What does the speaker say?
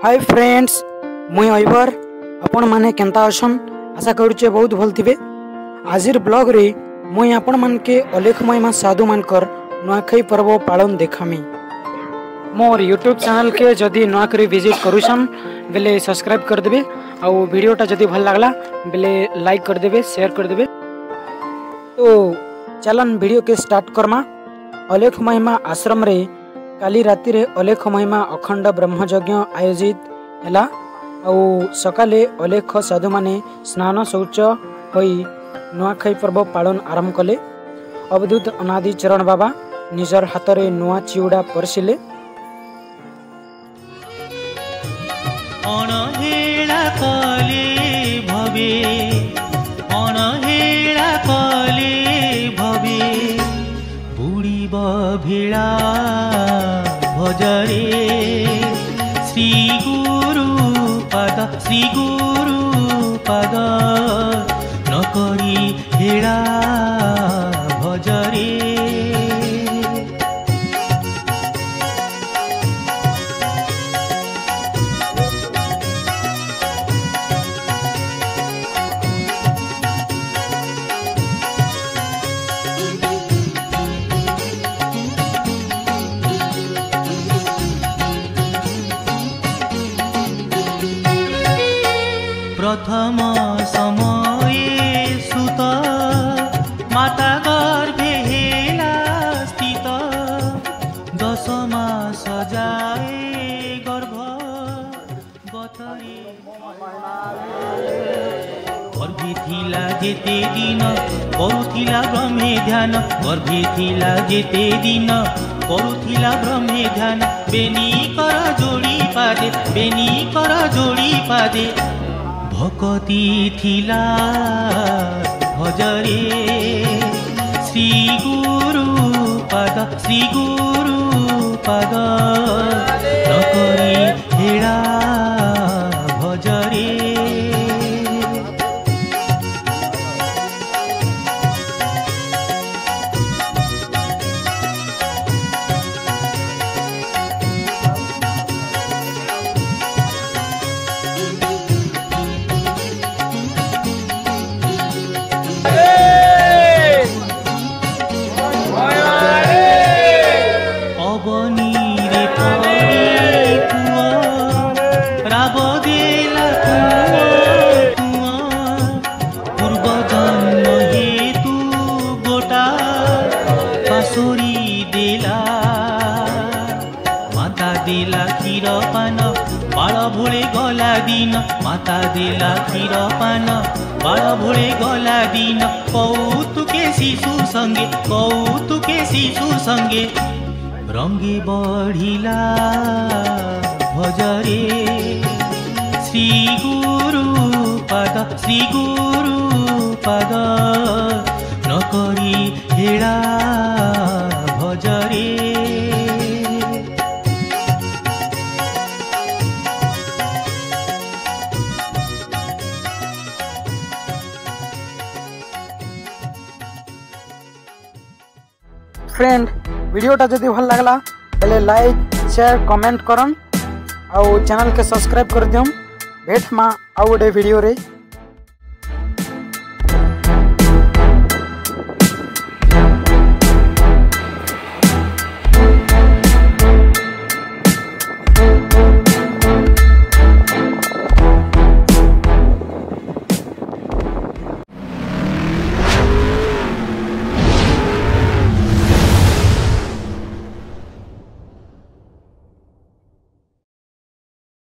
Hi friends, मुई अयबर आपण माने केंता अछन। आशा करूचे बहुत भल थिबे। आजिर ब्लॉग रे मुई आपण मान के अलेख महिमा साधु मानकर नुआखाई पर्व पालन देखामी। मोर यूट्यूब चैनल के जदि नुआकरी विजिट करूछन बेले सब्सक्राइब कर देबे और वीडियोटा जदि भल लागला बेले लाइक कर देबे, शेयर कर देबे। तो चलन वीडियो के स्टार्ट करमा। अलेख महिमा आश्रम रे काली राति रे अलेख महिमा अखंड ब्रह्मयज्ञ आयोजित हैला और सकाले अलेख साधु माने स्नान शौच होई नुआखाई पर्व पालन आरंभ कले। अवधूत अनादि चरण बाबा निजर हाथ रे नुआ चिउड़ा परसिले। अनहेला कले भवे अनहेला कले भवे बुड़ीब भेड़ा भजरे श्री गुरु पद नकरी भेड़ा भजरे। प्रथम समये सुत माता गर्भे हेला स्थित 10 मास जाए गर्भ बतरे गर्भे थिला जेते दिन करुथिला ब्रह्मे ध्यान गर्भे थिला जेते दिन करुथिला ब्रह्मे ध्यान बेनी कर जोड़ी पादे भक्ति थिला भजरे श्री गुरु पद नकरी भेड़ा भजरे। माता देला क्षीर पान बाल भोले गला दिन माता देला क्षीर पान बाल भोले गला दिन कौतुके शिशु संगे रंगे बढ़िला भजरे श्री गुरु पद नकरी भेड़ा भजरे। फ्रेंड, वीडियोटा जदि भल लागला बेले लाइक शेयर कमेंट करन और चैनल के सब्सक्राइब कर दियम। भेट मा आउ गोटे वीडियो रे।